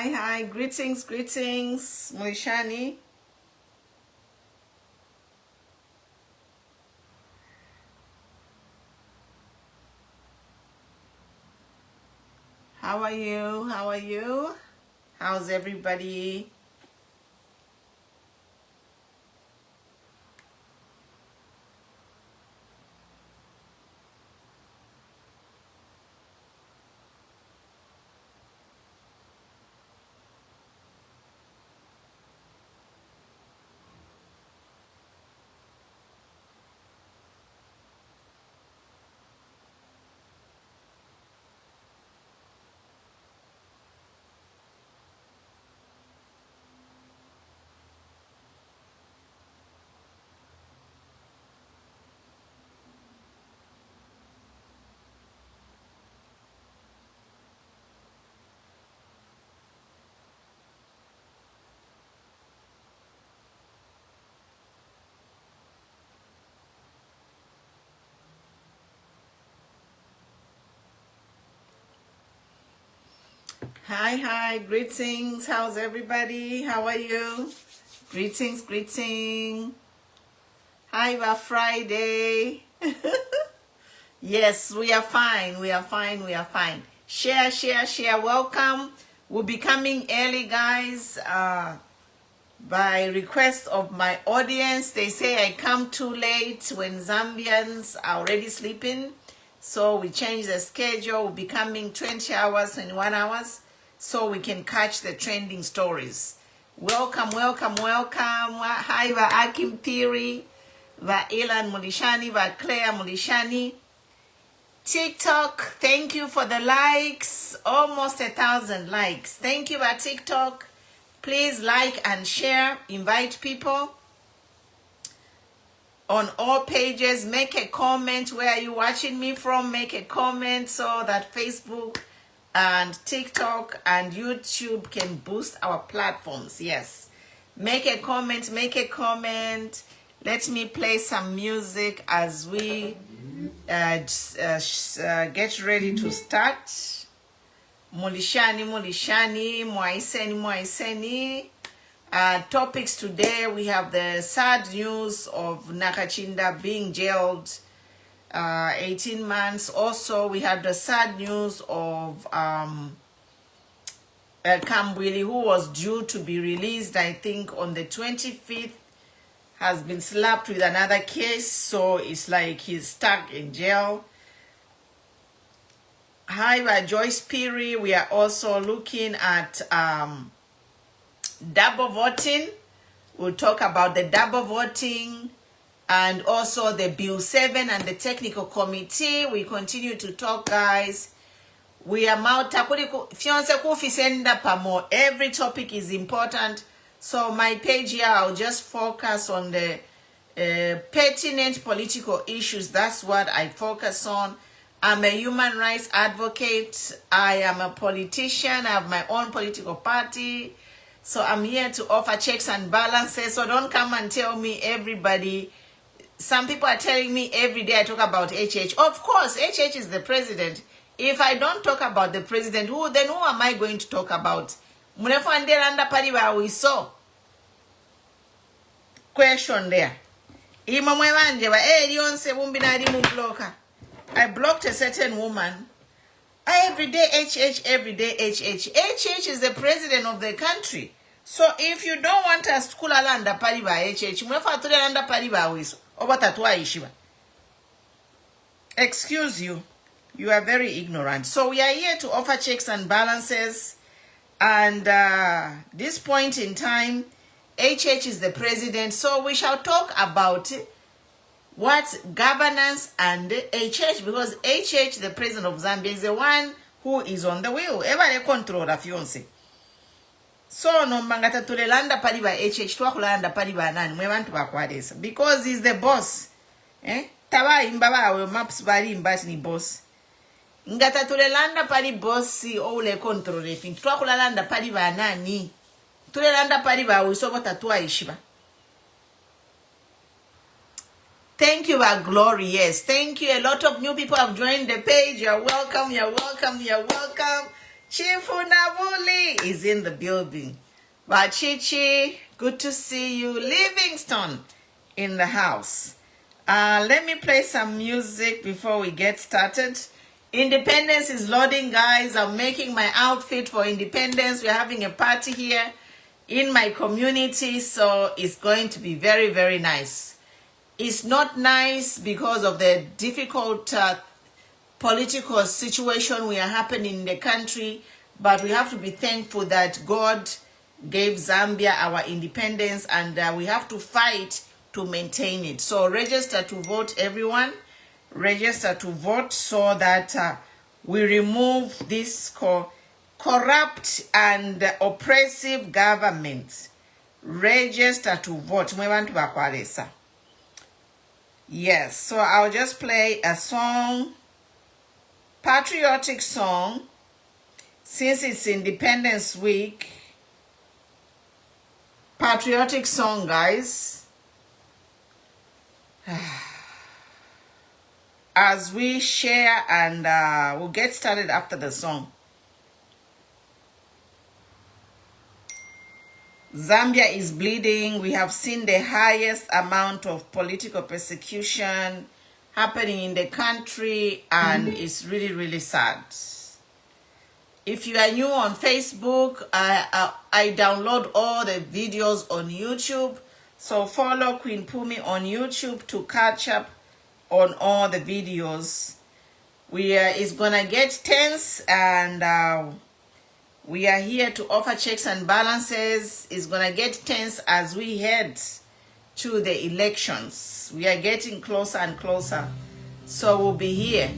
Hi, greetings, Mwishani. How are you? How's everybody? Hi, greetings. How's everybody? How are you? Greetings. Hi, Friday. Yes, we are fine. Share. Welcome. We'll be coming early, guys. By request of my audience, they say I come too late when Zambians are already sleeping. So we change the schedule. We'll be coming 20 hours, 21 hours, so we can catch the trending stories. Welcome. Hi, va Akim Thiri, va Ilan Mulishani, va Claire Mulishani. TikTok, thank you for the likes. Almost 1,000 likes. Thank you, va TikTok. Please like and share. Invite people on all pages. Make a comment. Where are you watching me from? Make a comment so that Facebook and TikTok and YouTube can boost our platforms. Yes. Make a comment. Let me play some music as we get ready to start. Mulishani, Mwaiseni. Topics today, we have the sad news of Nakachinda being jailed 18 months. Also, we have the sad news of Kambwili, who was due to be released, I think, on the 25th, has been slapped with another case. So it's like he's stuck in jail. Hi, Joyce Piri. We are also looking at double voting. We'll talk about the double voting and also the Bill 7 and the technical committee. We continue to talk, guys. We are every topic is important. So my page here, I'll just focus on the pertinent political issues. That's what I focus on. I'm a human rights advocate. I am a politician. I have my own political party. So I'm here to offer checks and balances. So don't come and tell me everybody. Some people are telling me every day I talk about HH. Of course, HH is the president. If I don't talk about the president, who am I going to talk about? We saw question there. I blocked a certain woman. Every day, HH, every day, HH. HH is the president of the country. So if you don't want us to kulalanda pariba HH, excuse you. You are very ignorant. So we are here to offer checks and balances. And this point in time, HH is the president. So we shall talk about what governance and HH, because HH, the president of Zambia, is the one who is on the wheel. Ever control the fiance. So no mangata tulelanda pariba HH twakulanda pariba nani mwebantu bakwadesa because he's the boss. Taba imbaba we maps bari imbati ni boss. Ngata tulelanda pari bossi ole control the thing. Twakulanda pariba nani. Tulelanda pariba we so tatwa ishiba. Thank you, our glory. Yes, thank you. A lot of new people have joined the page. You're welcome. Chifunabuli is in the building. Bachichi, good to see you. Livingston in the house. Let me play some music before we get started. Independence is loading, guys. I'm making my outfit for independence. We're having a party here in my community, so it's going to be very, very nice. It's not nice because of the difficult political situation we are happening in the country, but we have to be thankful that God gave Zambia our independence, and we have to fight to maintain it. So register to vote, everyone. Register to vote so that we remove this corrupt and oppressive government. Register to vote. Yes, so I'll just play a song, patriotic song, since it's Independence Week. Patriotic song, guys. As we share, and we'll get started after the song. Zambia is bleeding. We have seen the highest amount of political persecution happening in the country, and it's really, really sad. If you are new on Facebook, I download all the videos on YouTube. So follow Queen Pumi on YouTube to catch up on all the videos. It's gonna get tense, and we are here to offer checks and balances. It's gonna get tense as we head to the elections. We are getting closer and closer, so we'll be here.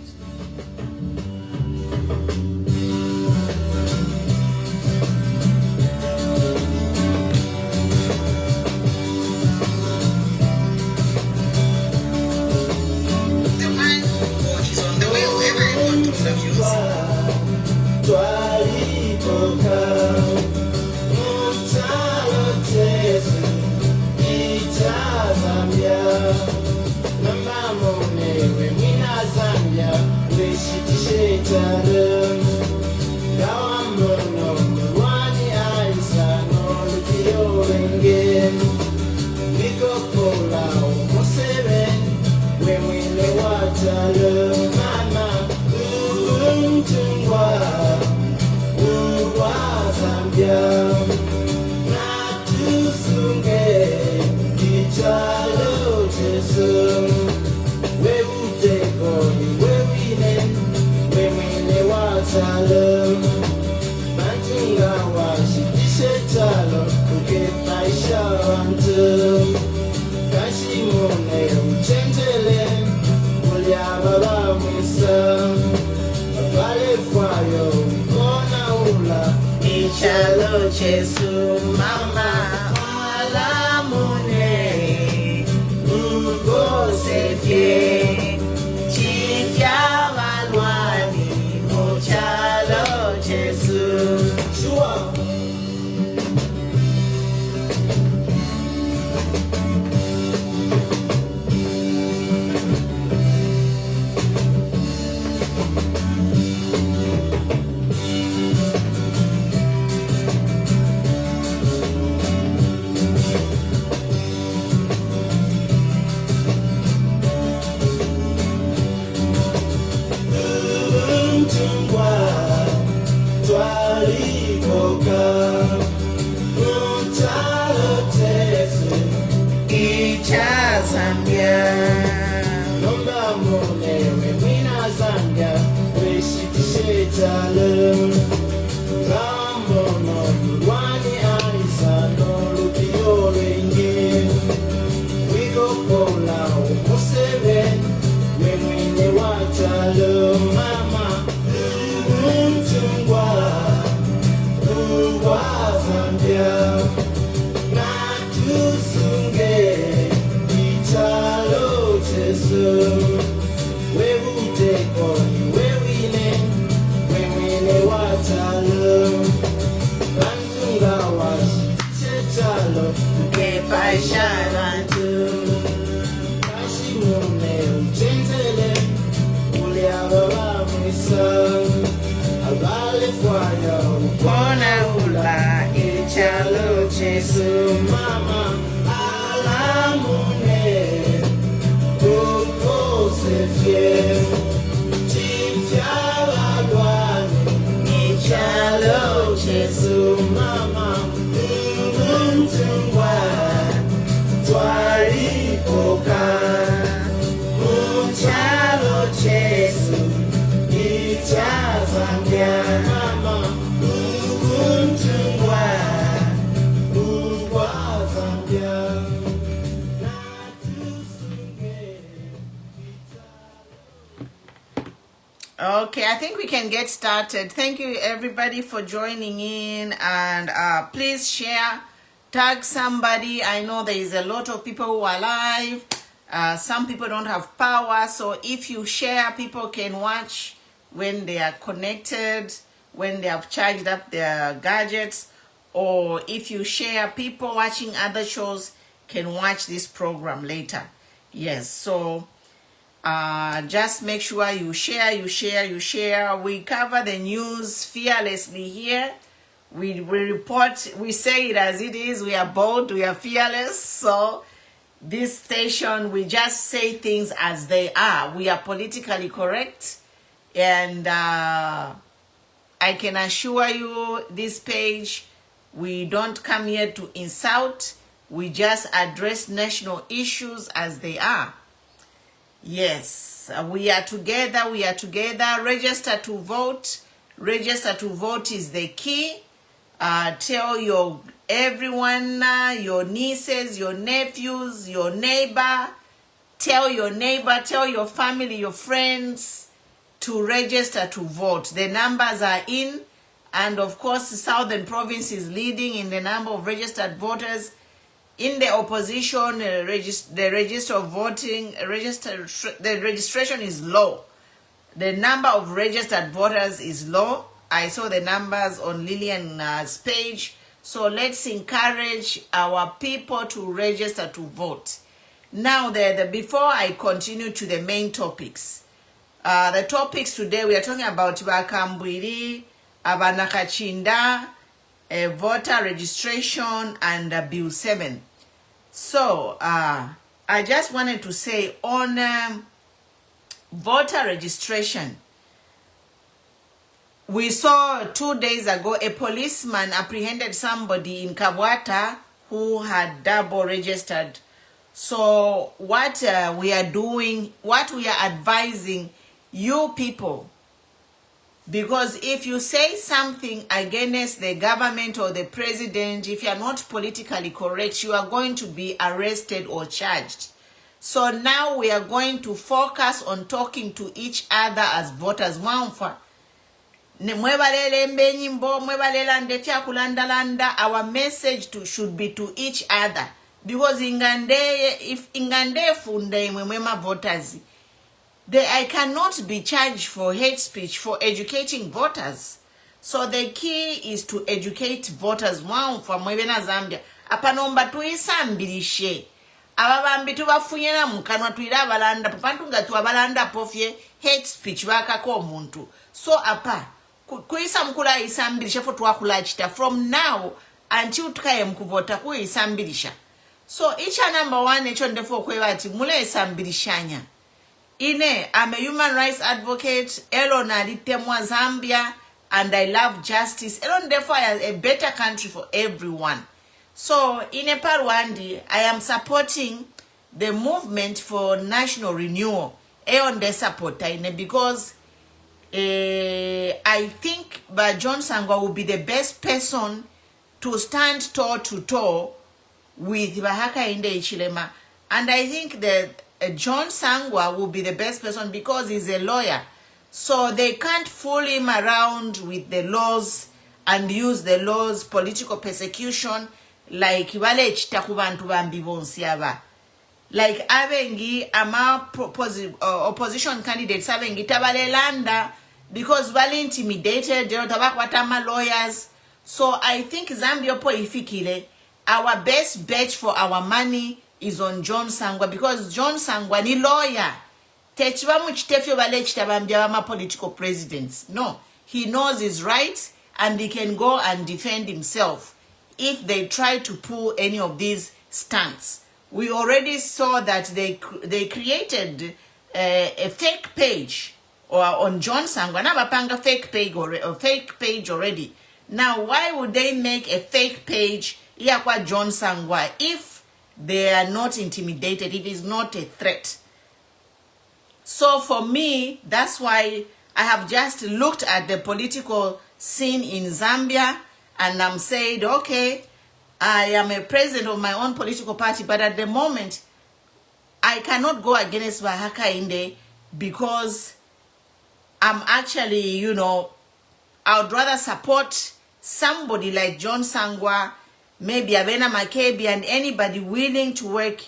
Jesu mama alamune ugo sefie chifya walwani mochalo Jesu Shua. Why Jesu mama alamune ukosefye chifyaladwani ichalo Jesu mama umtungwa twalipoka muchalo Jesu icha Zambia mama umtungwa Okay, I think we can get started. Thank you everybody for joining in, and please share, tag somebody. I know there is a lot of people who are live. Some people don't have power, so if you share, people can watch when they are connected, when they have charged up their gadgets, or if you share, people watching other shows can watch this program later. Yes, so just make sure you share. We cover the news fearlessly here. We report, we say it as it is. We are bold, we are fearless. So this station, we just say things as they are. We are politically correct, and I can assure you, this page, we don't come here to insult. We just address national issues as they are. Yes, we are together. Register to vote. Register to vote is the key. Tell everyone, your nieces, your nephews, your neighbor. Tell your family, your friends to register to vote. The numbers are in, and of course, the Southern Province is leading in the number of registered voters. In the opposition, the registration is low. The number of registered voters is low. I saw the numbers on Lillian's page. So let's encourage our people to register to vote. Now, before I continue to the main topics, the topics today, we are talking about Kambwili, Nakachinda, voter registration, and Bill 7. So, I just wanted to say on voter registration, we saw 2 days ago a policeman apprehended somebody in Kabwata who had double registered. So what we are doing, what we are advising you people, because if you say something against the government or the president, if you are not politically correct, you are going to be arrested or charged. So now we are going to focus on talking to each other as voters. Our message should be to each other. Because if ingande funde voters, I cannot be charged for hate speech for educating voters. So the key is to educate voters. From Zambia. Apanomba tuisambilishe. Ababambi tubafunyena mukanwa tuira abalanda. Papantunga tu abalanda pofye hate speech bakako omuntu. So apa kuisa mkula isambilisha fo tuwakulachita. From now until tukaye mkuvota kuisambilisha. So each number one echo ndefo kwebati mule isambilishanya. Ine, I'm a human rights advocate. Elo nalitemwa Zambia, and I love justice. Elo therefore a better country for everyone. So in Parwandi, I am supporting the movement for national renewal. Eon de support because I think John Sangwa will be the best person to stand toe to toe with Bahaka Inde Ichilema, and I think that John Sangwa will be the best person because he's a lawyer. So they can't fool him around with the laws and use the laws, political persecution, like like abengi ama opposition candidates abengi tabalelanda because wale intimidated, they don't have lawyers. So I think Zambia po ifikile, our best bet for our money is on John Sangwa, because John Sangwa ni lawyer. Political presidents. No, he knows his rights and he can go and defend himself. if they try to pull any of these stunts. We already saw that they created a fake page or on John Sangwa. Nabapanga fake page already. Now, why would they make a fake page yakwa John Sangwa if they are not intimidated, if it's not a threat? So for me, that's why I have just looked at the political scene in Zambia and I'm saying, okay, I am a president of my own political party, but at the moment, I cannot go against Hakainde because I'm actually, you know, I would rather support somebody like John Sangwa, maybe Abena Makebi, and anybody willing to work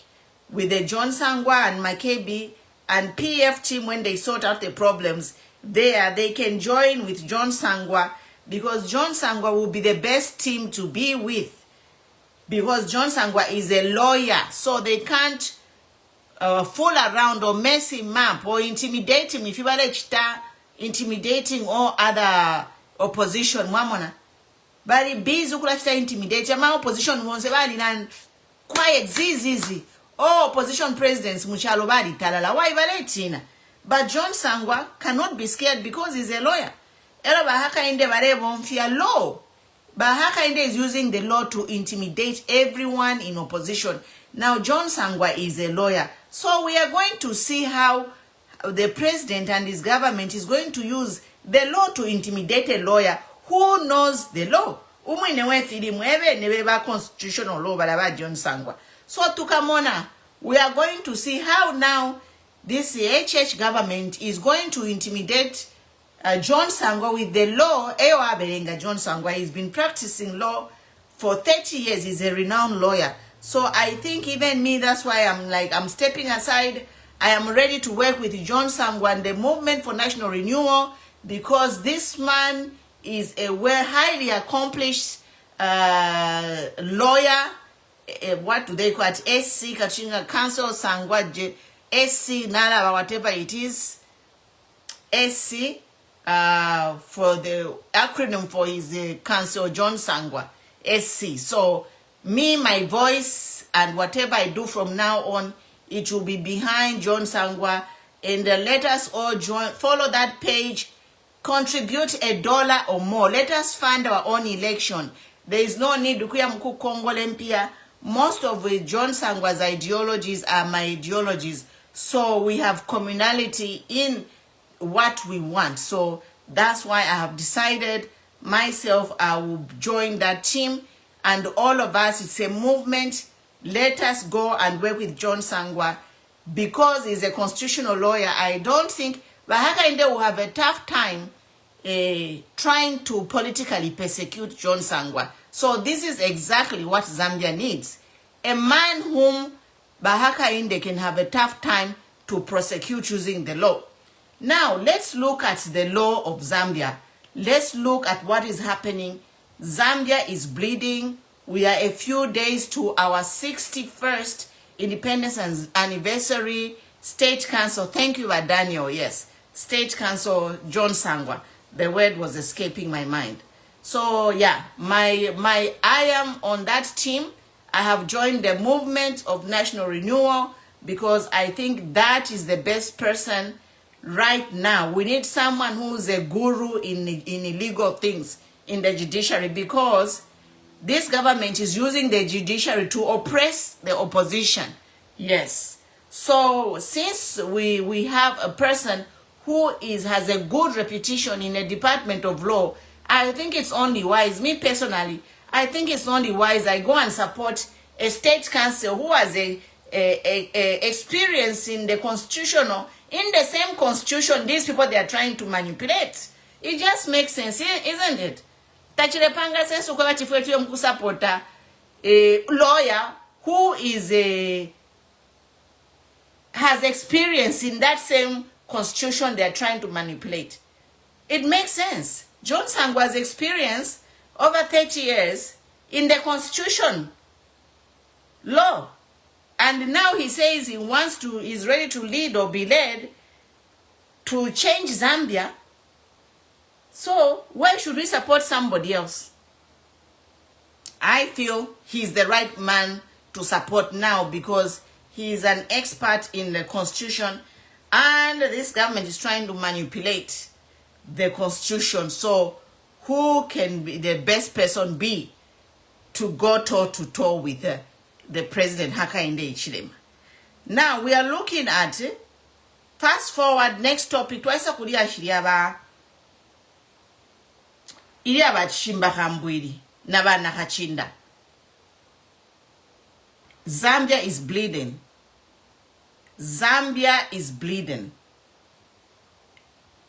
with the John Sangwa and Makebi and PF team when they sort out the problems. They can join with John Sangwa because John Sangwa will be the best team to be with because John Sangwa is a lawyer, so they can't fool around or mess him up or intimidate him. If you are intimidating all other opposition, but busy intimidate my opposition won't say quiet zizi. Oh, opposition presidents muchalo bali talala why valetina. But John Sangwa cannot be scared because he's a lawyer. Ela Bahakainde bare bonfia law. Bahakainde is using the law to intimidate everyone in opposition. Now John Sangwa is a lawyer. So we are going to see how the president and his government is going to use the law to intimidate a lawyer who knows the law. Constitutional law balaba John Sangwa. So tukamona, we are going to see how now this HH government is going to intimidate John Sangwa with the law. Ewa Berenga John Sangwa has been practicing law for 30 years. He's a renowned lawyer. So I think even me, that's why I'm stepping aside. I am ready to work with John Sangwa and the Movement for National Renewal because this man is a highly accomplished lawyer. What do they call it? SC, Kachinga Council, Sangwa, SC, Nala, whatever it is. SC, for the acronym for his council, John Sangwa, SC. So, me, my voice, and whatever I do from now on, it will be behind John Sangwa. And let us all follow that page, contribute $1 or more. Let us fund our own election. There is no need to kuya mku Congo Lempia. Most of John Sangwa's ideologies are my ideologies. So we have communality in what we want. So that's why I have decided myself I will join that team. And all of us, it's a movement. Let us go and work with John Sangwa because he's a constitutional lawyer. I don't think Bahakainde will have a tough time trying to politically persecute John Sangwa. So this is exactly what Zambia needs. A man whom Bahakainde can have a tough time to prosecute using the law. Now, let's look at the law of Zambia. Let's look at what is happening. Zambia is bleeding. We are a few days to our 61st independence anniversary. State Council, thank you, Daniel, yes. State Council, John Sangwa. The word was escaping my mind. So yeah, I am on that team. I have joined the Movement of National Renewal because I think that is the best person right now. We need someone who's a guru in illegal things in the judiciary because this government is using the judiciary to oppress the opposition. Yes. So since we have a person who has a good reputation in the Department of Law, I think it's only wise, me personally, I think it's only wise I go and support a state council who has a experience in the constitutional, in the same constitution these people they are trying to manipulate. It just makes sense, isn't it? Tachirepanga sense ukawatifuetio mkusapota a lawyer who has experience in that same constitution they are trying to manipulate. It makes sense. John Sangwa's experience over 30 years in the constitution law. And now he says he is ready to lead or be led to change Zambia. So why should we support somebody else? I I feel he's the right man to support now because he's an expert in the constitution and this government is trying to manipulate the constitution. So who can be the best person be to go toe to toe with the president Hakainde Hichilema? Now we are looking at fast forward next topic. Twice kulia shiriaba Chishimba Kambwili naba Nakachinda. Zambia is bleeding. Zambia is bleeding.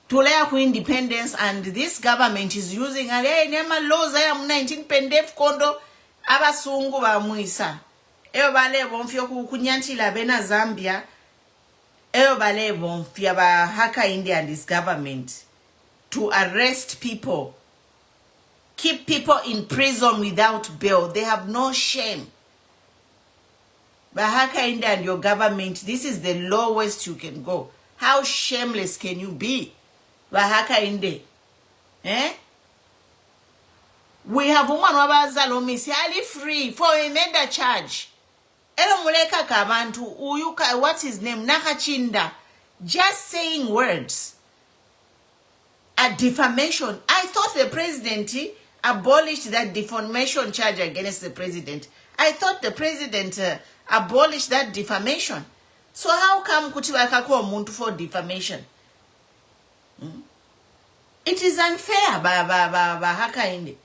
Tulea ku independence and this government is using nema laws ya 19 pendef kondo abasungu ba muisa. Eyo bale bonfyo kunyantila bena Zambia. Eyo bale bonfya ba Hakainde and this government to arrest people. Keep people in prison without bail. They have no shame. But Hakainde and your government, this is the lowest you can go. How shameless can you be? But Hakainde, we have woman wabazalomi siali free for a murder charge. Elo muleka kabantu uyuka, what's his name? Nakachinda. Just saying words. A defamation. I thought the president abolished that defamation charge against the president. I thought the president abolished that defamation. So how come kutiwa kako muntu for defamation? It is unfair, Hakainde.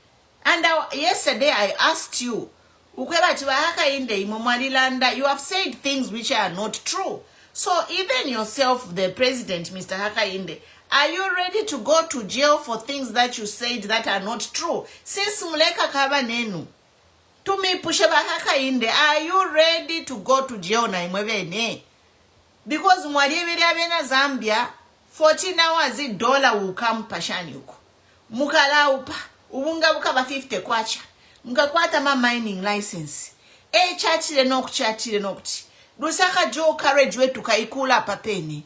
And yesterday I asked you, you have said things which are not true. So even yourself, the president, Mr. Hakainde, are you ready to go to jail for things that you said that are not true? Since muleka kaba nenu, to me pusheba Hakainde, are you ready to go to jail na imwebe ne? Because mwaliwiri abena Zambia, 14 hours $1 will come pashani uko. Mukala upa, ubunga bukaba 50 kwacha. Mkakwata ma mining license. Chatile nokti. Lusaka Joe carriage wetu kaikula papeni.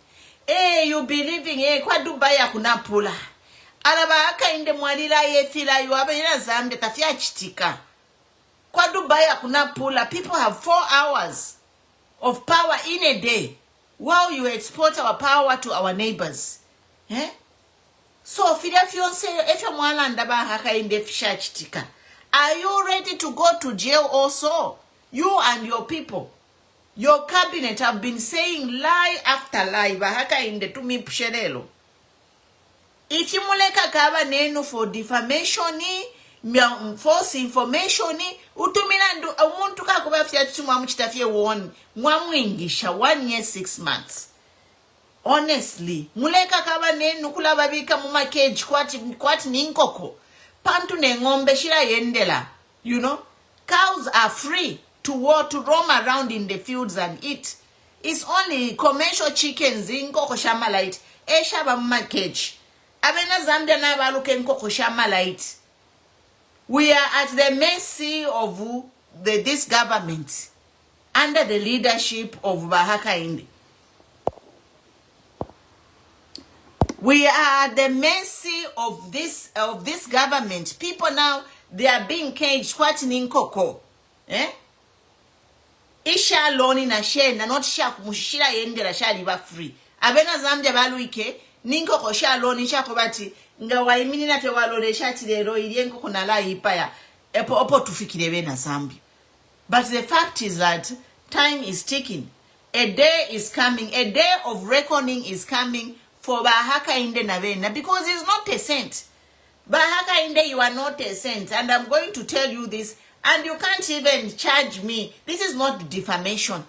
You believing kwa Dubai hakuna pula. Alaba Hakainde mwalila yefila yu abena Zambia tafia chitika. Kwa Dubai hakuna pula. People have 4 hours of power in a day while you export our power to our neighbors. So if you mwalanda ba Hakainde fisha chitika. Are you ready to go to jail also? You and your people. Your cabinet have been saying lie after lie. Hakainde to me psherelo. If you muleka kaba nenu for defamation, false information, utumina ndu umuntu kakuba fiatu mwamuchitafie mwamwingisha 1 year 6 months. Honestly, muleka kaba nenu kula babika muma cage kwati ninkoko. Pantu ne ngombe shira yendela. You know, cows are free to roam around in the fields and eat. It's only commercial chickens in Koko Shamalite. Shaba muma cage. Abena Zambia na baluke Koko Shamalite. We are at the mercy of this government under the leadership of Hakainde. We are at the mercy of this government. People now, they are being caged. What ninkoko? Isha loni na share na not share mushira yende la share liba free. Abena Zambia baluike ninkoko share loni share kobati nga waimini na te walole shati lero ilienko kuna la ipaya opo tufikire bena Zambia. But the fact is that time is ticking. A day is coming. A day of reckoning is coming for Hakainde Navena because he's not a saint. Hakainde, you are not a saint. And I'm going to tell you this. And you can't even charge me. This is not defamation.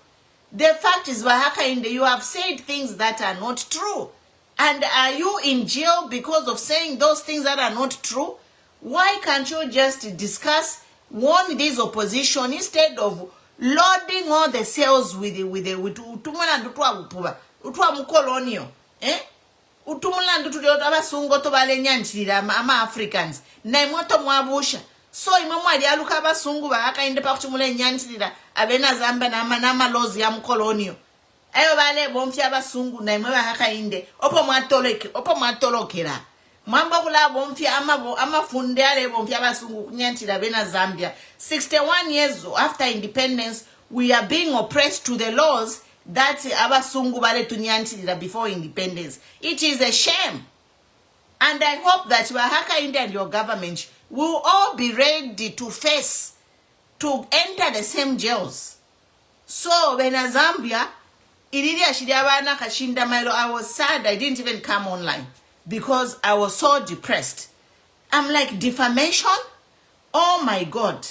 The fact is, Hakainde, you have said things that are not true. And are you in jail because of saying those things that are not true? Why can't you just discuss, warn this opposition instead of loading all the cells with utumula ndutwa mukolonio? Utumula ndutulio abasungo to bale nyanchira ama Africans. Na imoto mwabusha. So imamwadi aluka abasungu ba Hakainde pa kutumule nyanchira abena Zambia na malozi ya mkolonio. Ayo bale bomfya abasungu na imwe Hakainde opo mwatolokera. Mwamba kula bomfya amafundale bomfya basungu kunyantira bena Zambia. 61 years after independence, we are being oppressed to the laws that abasungu bale tunyantira before independence. It is a shame. And I hope that Nakachinda and your government will all be ready to face, to enter the same jails. So when Zambia, I was sad I didn't even come online because I was so depressed. I'm like, defamation? Oh my God.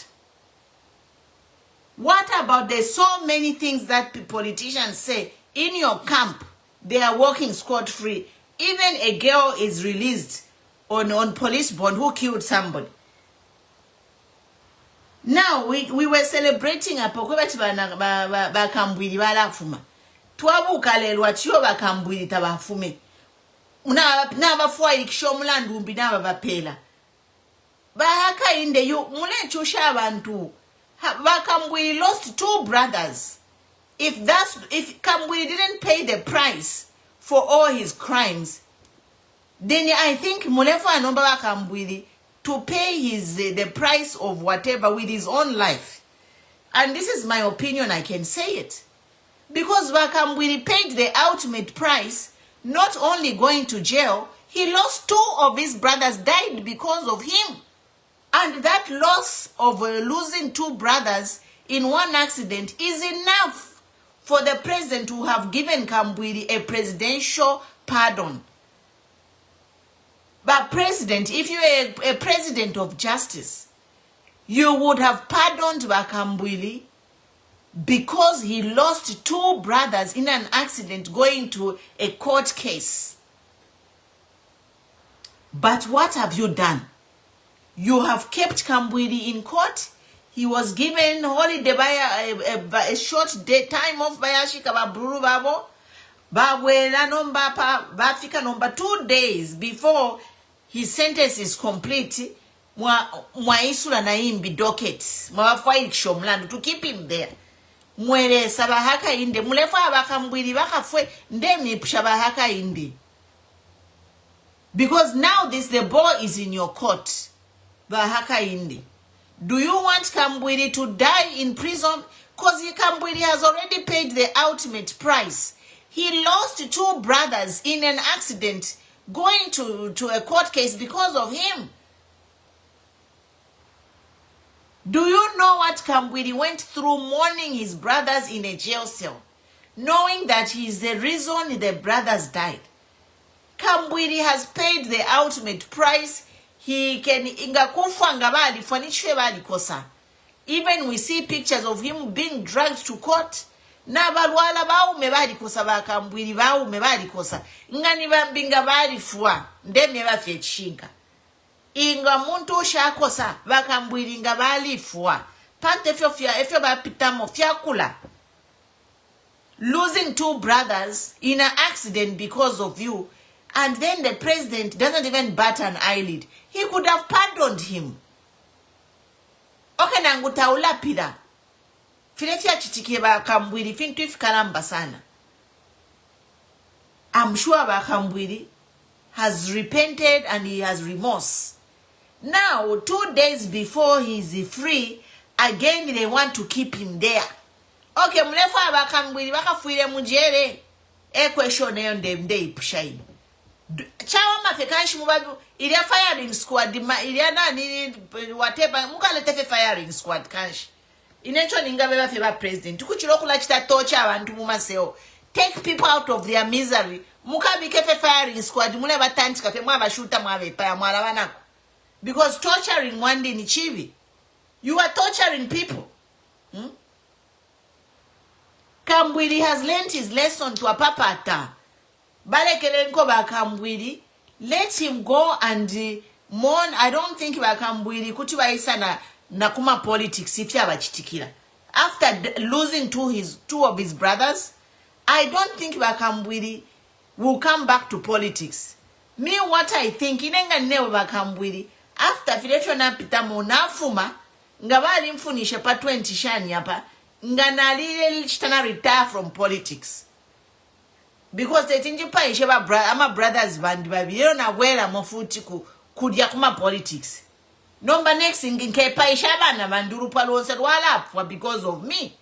What about there's so many things that politicians say in your camp, they are walking scot-free. Even a girl is released on police bond who killed somebody. Now, we were celebrating a pokobati ba Kambwili balafuma. Twabuka lelo atiyo ba Kambwili tabafume. Na bafuwa ilikisho mulandu mbina bapela. Nakachinda yu mule chusha abantu. Kambwili lost 2 brothers. If Kambwili didn't pay the price for all his crimes, then I think mulefu anomba Kambwili to pay the price of whatever with his own life. And this is my opinion, I can say it. Because Kambwili paid the ultimate price, not only going to jail, he lost 2 of his brothers died because of him. And that loss of losing 2 brothers in one accident is enough for the president to have given Kambwili a presidential pardon. But president, if you're a president of justice, you would have pardoned Kambwili because he lost 2 brothers in an accident going to a court case. But what have you done? You have kept Kambwili in court. He was given holiday by a short day time off by Ashika Baburu Babo. Babwela nomba pa bafika nomba 2 days before his sentence is complete. Mwaisula na imbi docket. Mwafwa ikshomlandu to keep him there. Mwere sabahaka inde. Mulefa Kambwili bakafwe ndemi pshabahaka inde. Because now the ball is in your court. Nakachinda. Do you want Kambwili to die in prison? Because Kambwili has already paid the ultimate price. He lost 2 brothers in an accident going to a court case because of him. Do you know what Kambwili went through mourning his brothers in a jail cell, knowing that he is the reason the brothers died? Kambwili has paid the ultimate price. He can ingakufa ngabali fanichwe bali kosa. Even we see pictures of him being dragged to court. Na balwala baume bali kosa Kambwili baume bali kosa. Ngani bambinga bali fwa ndeme bafye Nshinka. Inga muntu shakosa Kambwili ngabali fwa. Pante efyo bapitamo fyakula. Losing 2 brothers in an accident because of you. And then the president doesn't even bat an eyelid. He could have pardoned him. Okay, nangutaula pida. Filefia chichike Kambwili fintu ifikalamba sana. I'm sure Kambwili has repented and he has remorse. Now, 2 days before he's free, again they want to keep him there. Okay, mlefa Kambwili bakafuire mujere. Question eyo ndemde ipushaini. Chawa mafekanshi mubabu ilia firing squad ilia nani whatever mukalete firing squad kanshi inecho ningabe bafeba president tukuchiro kula chita tocha abantu mumaseo take people out of their misery mukabike firing squad mule batantika fe mwabashuta mwabepa mwalabanako because torturing one day ni chibi. You are torturing people. Kambwili has learned his lesson to a papata. Balekelenko Kambwili, let him go and mourn. I don't think Kambwili kutiba isa na kuma politics ifya bachitikira. After losing 2 of his brothers, I don't think Kambwili will come back to politics. Me what I think inenga newe Kambwili after filetwa na pitamo nafuma ngabali mfunishe pa 20 shani hapa nganalile chitana retire from politics. because they think ama brothers band baby you na wera mofuti kudya kuma politics number next thing nke paisha bana banduru palose wala because of me.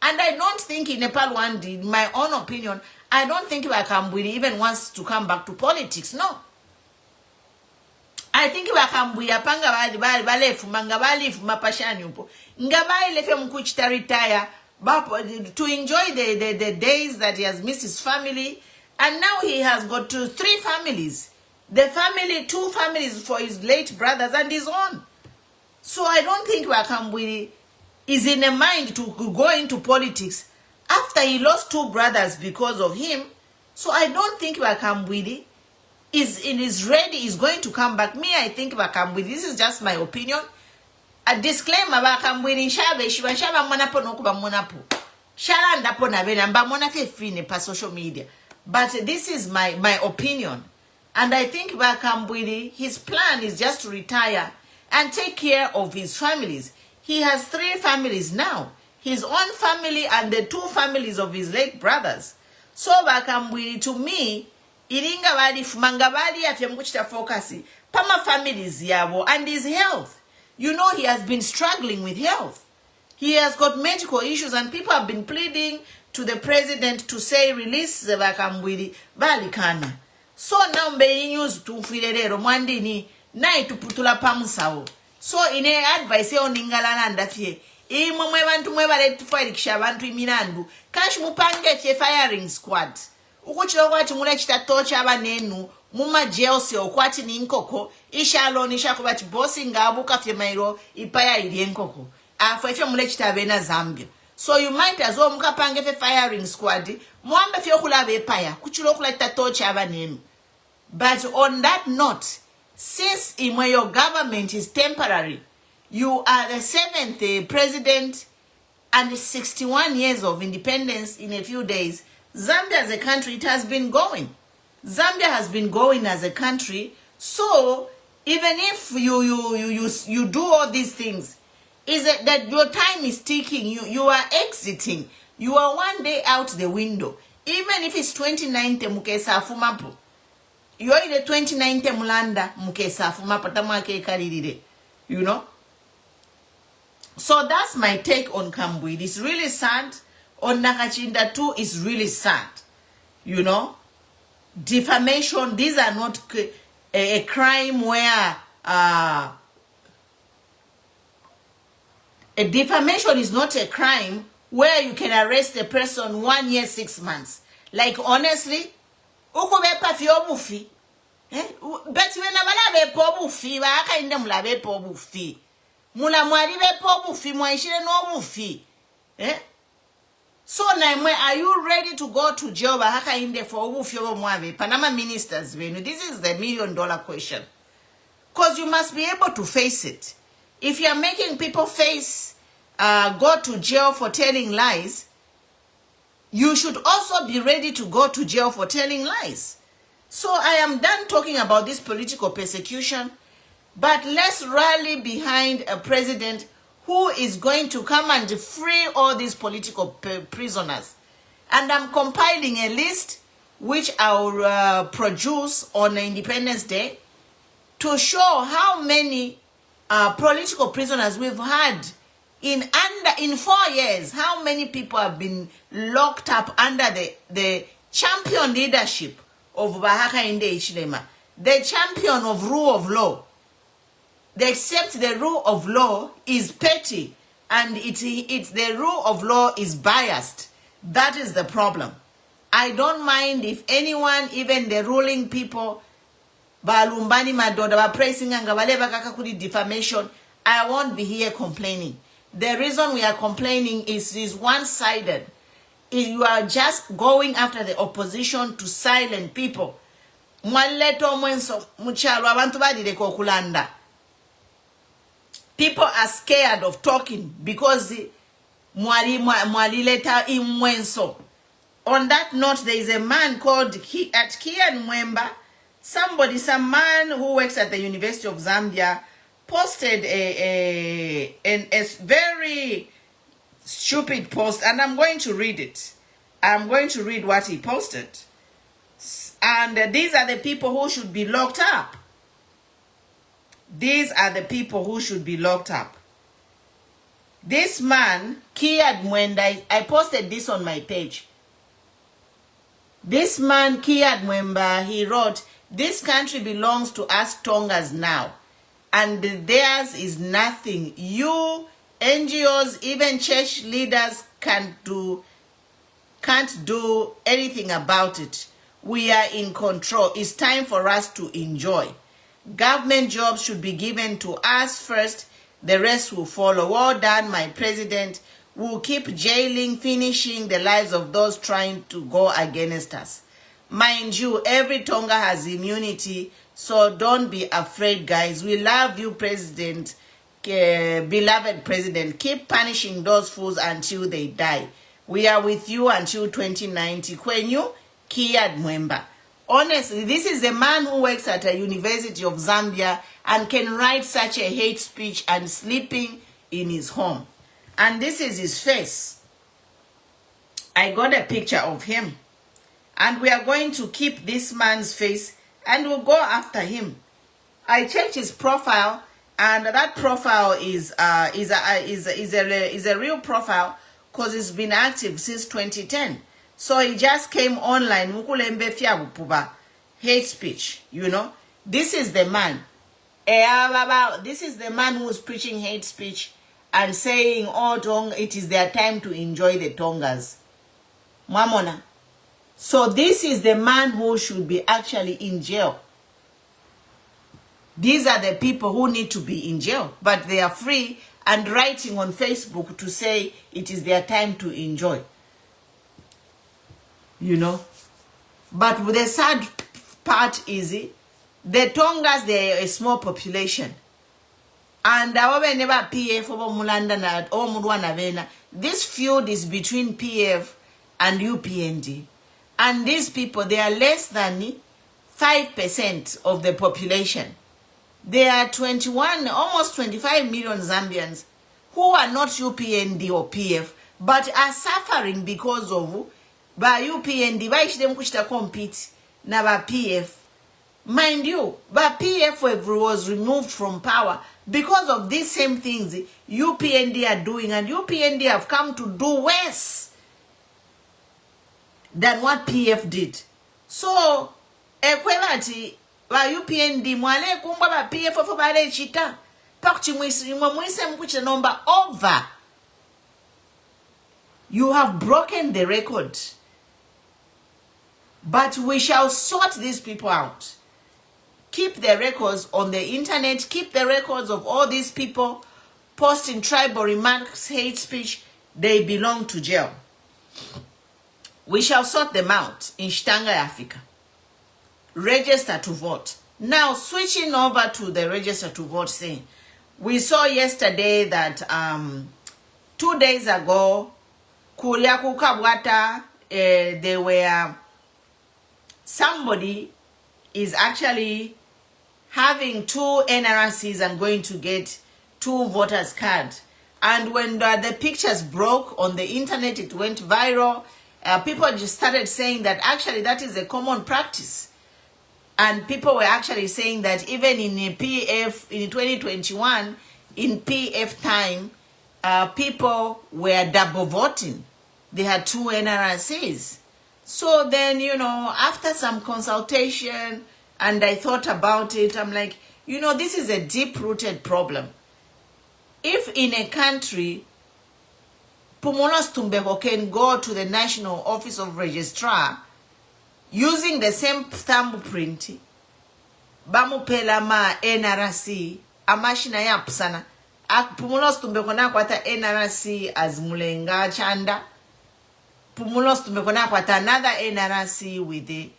And I don't think in Nepal one did, my own opinion, I don't think Kambwili even wants to come back to politics. No. I think Kambwili apanga balefu mangabalifu mapashani upo. Ngabai lefe mkuchita retire to enjoy the days that he has missed his family. And now he has got to 3 families. The family, 2 families for his late brothers and his own. So I don't think Kambwili is in a mind to go into politics after he lost 2 brothers because of him. So I don't think Kambwili is ready, is going to come back. Me, I think Kambwili, this is just my opinion. A disclaimer, Kambwili shabe shaba monapo nokuba monapo. Shala ndapo na bena mba mona fefine pa social media. But this is my opinion. And I think Kambwili, his plan is just to retire and take care of his families. He has 3 families now. His own family and the 2 families of his late brothers. So Kambwili, to me, iringa bali fumanga bali afyamukuchita focus pama families yabo and his health. You know he has been struggling with health. He has got medical issues and people have been pleading to the president to say release Kambwili bali kana. So now mbe news to filelero mwandini nai tuputula pamusawo. So ine advice yo ningalana ndafye imwe bantu mwe bale tufairikisha abantu imirandu kashi mupange fye firing squad ukuchiro kwati mule chitatocha abanenu muma jails yo kwati ni nkoko ishalo nishakuba ti bosi ngabuka fye mairo ipaya ili nkoko afwe mule chitabena Zambia. So you might as well mukapange fye firing squad muambe fye okulabe ipaya kuchiro okula chitatocha abanenu. But on that note, since your government is temporary, you are the 7th president and 61 years of independence in a few days. Zambia as a country, it has been going. Zambia has been going as a country. So even if you do all these things, is it that your time is ticking, you are exiting, you are one day out the window. Even if it's 29th mukesa fumapo. You are in the 29th mulanda mukesa fumapatama ke karirire. You know? So that's my take on Kambwili. It's really sad. On Nakachinda too, it's really sad. You know? Defamation, these are not a crime where a defamation is not a crime where you can arrest a person 1 year, 6 months. Like honestly, uko bepa fi obufi. But when abala bepa obufi, ba aka inde mula bepa obufi. Mula mwari bepa obufi, mwaishire no obufi. So naimwe, are you ready to go to jail ba aka inde for obufi obo mwabe? Panama ministers, this is the $1 million question. Because you must be able to face it. If you are making people go to jail for telling lies, you should also be ready to go to jail for telling lies. So I am done talking about this political persecution, but let's rally behind a president who is going to come and free all these political prisoners. And I'm compiling a list which I'll produce on Independence Day to show how many political prisoners we've had in 4 years. How many people have been locked up under the champion leadership of Hakainde Hichilema, the champion of rule of law. Except the rule of law is petty and it's the rule of law is biased. That is the problem. I don't mind if anyone, even the ruling people, balumbani madoda ba praising anga baleba kaka kuli defamation, I won't be here complaining. The reason we are complaining is one-sided. You are just going after the opposition to silent people. People are scared of talking because on that note, there is a man called Kian Mwemba. Some man who works at the University of Zambia posted a very stupid post, and I'm going to read it. I'm going to read what he posted. And these are the people who should be locked up. These are the people who should be locked up. This man, Kiad Mwenda, I posted this on my page. This man, Kiad Mwemba, he wrote, "This country belongs to us Tongas now, and theirs is nothing. You, NGOs, even church leaders can't do anything about it. We are in control. It's time for us to enjoy. Government jobs should be given to us first. The rest will follow. Well done, my president. We'll keep jailing, finishing the lives of those trying to go against us. Mind you, every Tonga has immunity, so don't be afraid, guys. We love you, President, beloved President. Keep punishing those fools until they die. We are with you until 2090. Kwenyu, Kiad Mwemba." Honestly, this is a man who works at a University of Zambia and can write such a hate speech and sleeping in his home. And this is his face. I got a picture of him. And we are going to keep this man's face and we'll go after him. I checked his profile, and that profile is a real profile because it's been active since 2010. So he just came online. Hate speech, you know. This is the man. This is the man who is preaching hate speech and saying, "Oh, Tonga, it is their time to enjoy the Tongas." Mamona. So this is the man who should be actually in jail. These are the people who need to be in jail, but they are free and writing on Facebook to say it is their time to enjoy. You know. But the sad part is the Tongas, they are a small population. And never PF this feud is between PF and UPND. And these people, they are less than 5% of the population. There are 21, almost 25 million Zambians who are not UPND or PF, but are suffering because of by UPND. Why should them compete na PF? Mind you, but PF was removed from power because of these same things UPND are doing, and UPND have come to do worse than what PF did. So, equality by UPND mwale kumba ba PF of bale chita. Pakchi mwise mkuche number over. You have broken the record. But we shall sort these people out. Keep the records on the internet. Keep the records of all these people posting tribal remarks, hate speech. They belong to jail. We shall sort them out in Shtanga, Africa. Register to vote. Now, switching over to the register to vote thing. We saw yesterday that 2 days ago, Kuriaku Kabwata, they were... Somebody is actually having 2 NRCs and going to get 2 voters cards. And when the pictures broke on the internet, it went viral. People just started saying that actually that is a common practice. And people were actually saying that even in PF, in 2021, in PF time, people were double voting. They had 2 NRCs. So then, you know, after some consultation, and I thought about it, I'm like, you know, this is a deep-rooted problem. If in a country, Pumulos Tumbeko can go to the National Office of Registrar using the same thumbprint, bamupela ma NRC, amashina ya pusana, Pumulos Tumbeko na kwata NRC as Mulenga Chanda, Pumulos Tumbeko kwata another NRC with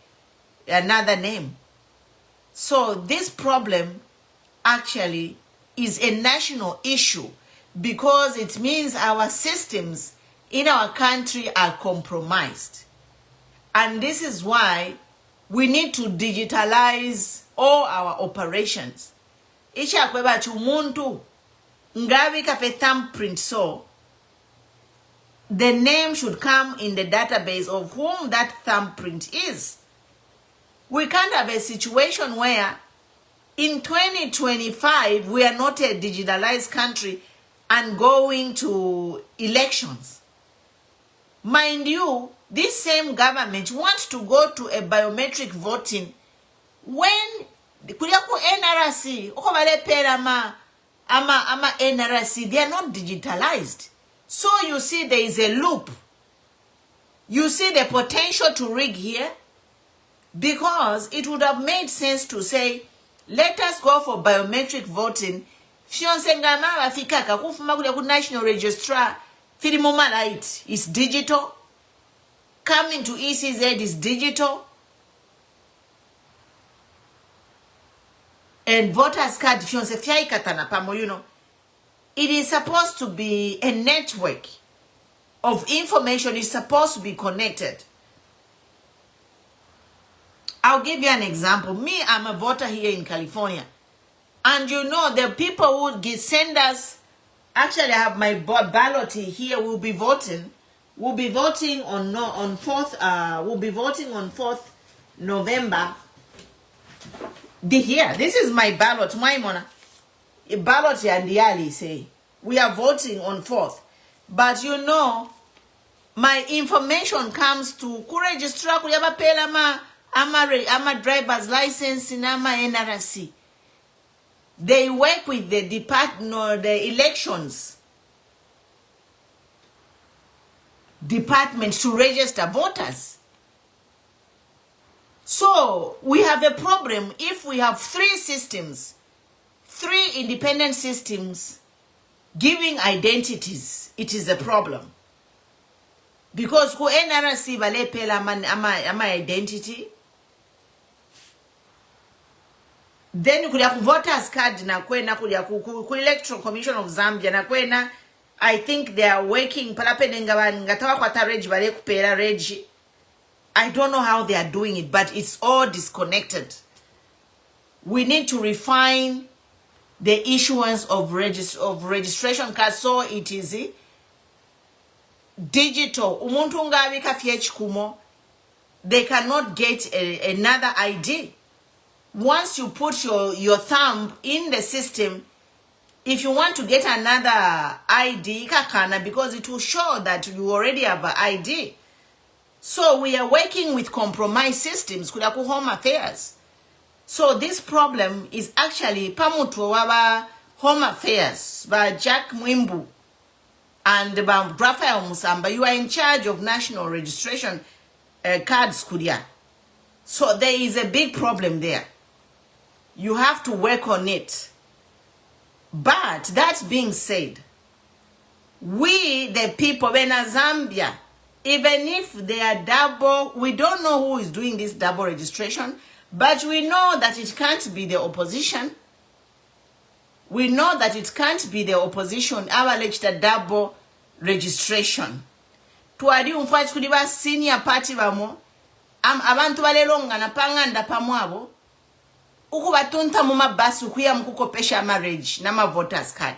another name. So this problem actually is a national issue because it means our systems in our country are compromised. And this is why we need to digitalize all our operations. Isha kweba chumuntu ngavi kafe thumbprint, so the name should come in the database of whom that thumbprint is. We can't have a situation where in 2025 we are not a digitalized country and going to elections. Mind you, this same government wants to go to a biometric voting when kuliaku NRC ama NRC, they are not digitalized. So you see there is a loop. You see the potential to rig here, because it would have made sense to say, let us go for biometric voting. National registrar is digital. Coming to ECZ is digital. And voters card, you know, it is supposed to be a network of information. It's supposed to be connected. I'll give you an example. Me, I'm a voter here in California. And you know, the people who send us, actually I have my ballot here, will be voting. We'll be voting on 4th November. This is my ballot, my mona. A ballot and the alley say. We are voting on 4th. But you know, my information comes to kuregistra kuyaba pela ama driver's license in ama NRC. They work with the department, the elections department to register voters. So we have a problem if we have 3 systems, 3 independent systems giving identities. It is a problem. Because ku NRC vale pela ama identity. Then kulia ku voters card na kwena kulia ku electoral commission of Zambia na kwena. I think they are working ngatawa kwa tareji vale kupera reji. I don't know how they are doing it, but it's all disconnected. We need to refine the issuance of registration cards so it is digital. Umuntu ngabika fiech kumo, they cannot get another ID. Once you put your thumb in the system, if you want to get another ID, because it will show that you already have an ID. So we are working with compromised systems, kudaku home affairs. So this problem is actually pamutu waba home affairs by Jack Mwimbu and Raphael Musamba. You are in charge of national registration cards, kudia. So there is a big problem there. You have to work on it. But that being said, we the people in Zambia, even if they are double, we don't know who is doing this double registration, but we know that it can't be the opposition. We know that it can't be the opposition, our alleged double registration. Tuadi umfati kudiba senior party bamo, abantu balelonga na panganda pamwabo, ukubatunta muma basu kuya mkukopesha marriage na ma voters card.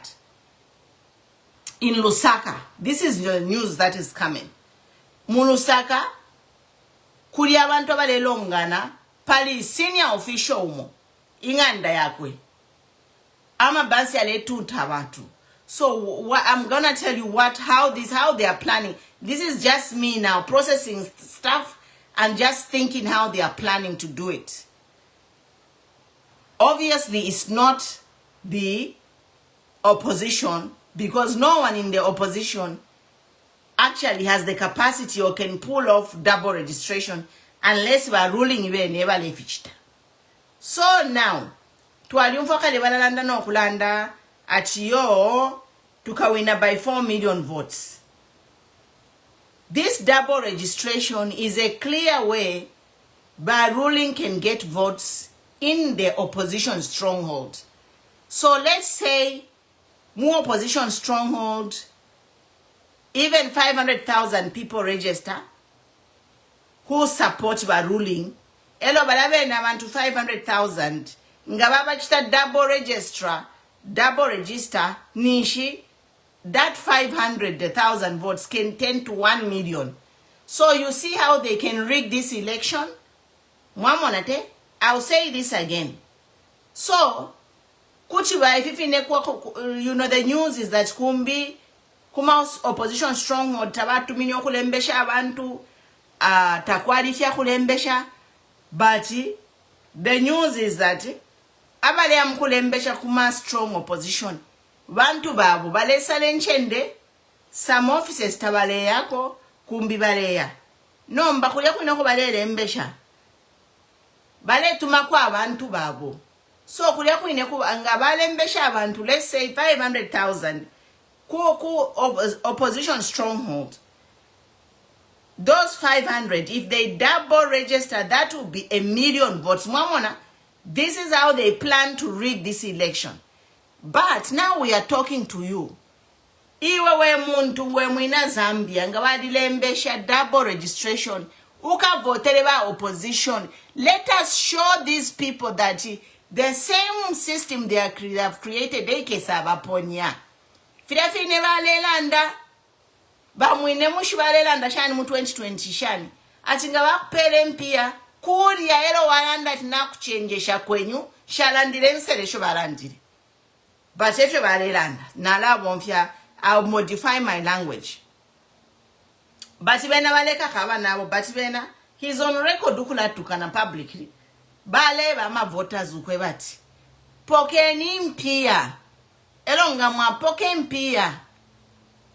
In Lusaka, this is the news that is coming. Mulusaka, kuli abantu abalelongana, pali senior official umo, inganda yakwe. Ama basi aletunta abantu. So I'm gonna tell you how they are planning. This is just me now processing stuff and just thinking how they are planning to do it. Obviously, it's not the opposition, because no one in the opposition actually has the capacity or can pull off double registration unless we are ruling even never left. So now, twaliumfoka lebalanda no kulanda atiyo tukawina by 4 million votes. This double registration is a clear way by ruling can get votes in the opposition stronghold. So let's say more opposition stronghold, even 500,000 people register who support the ruling. Elo balabe na want to 500,000. Ngababa chita double register, nishi, that 500,000 votes can tend to 1 million. So you see how they can rig this election? Mwamonate, I'll say this again. So, kuchiba if you know the news is that kuma opposition stronghold tabatu minyo kulembesha abantu takwalifya kulembesha, but the news is that abale amkulembesha kuma strong opposition bantu babu balesale nchende some offices tabale yako kumbi baleya nomba kulya kuno kubalele mbesha bale tumakwa abantu babu. So kulya kuine nga bale mbesha abantu, let's say 500,000 opposition stronghold. Those 500, if they double register, that will be 1 million votes. Mwamona, this is how they plan to rig this election. But now we are talking to you. Iwe we muntu we mwina Zambia, nga wadilembesha double registration. Uka voteleba opposition. Let us show these people that the same system they have created, they kesaba ponya. Fidafine valelanda, ba mwine mushi valelanda shani mu 2020 shani. Atinga wakupele mpia, kuri ya ero walanda tina kuchenjesha kwenyu, shalandile nsele sho balandile. But if you valelanda, nala wonfia, I'll modify my language. Batibena waleka kawa nabo, batibena, he's on record ukula tukana publicly. Bale bama voters ukwebati. Pokeni mpia. Elonga mwa poke mpia.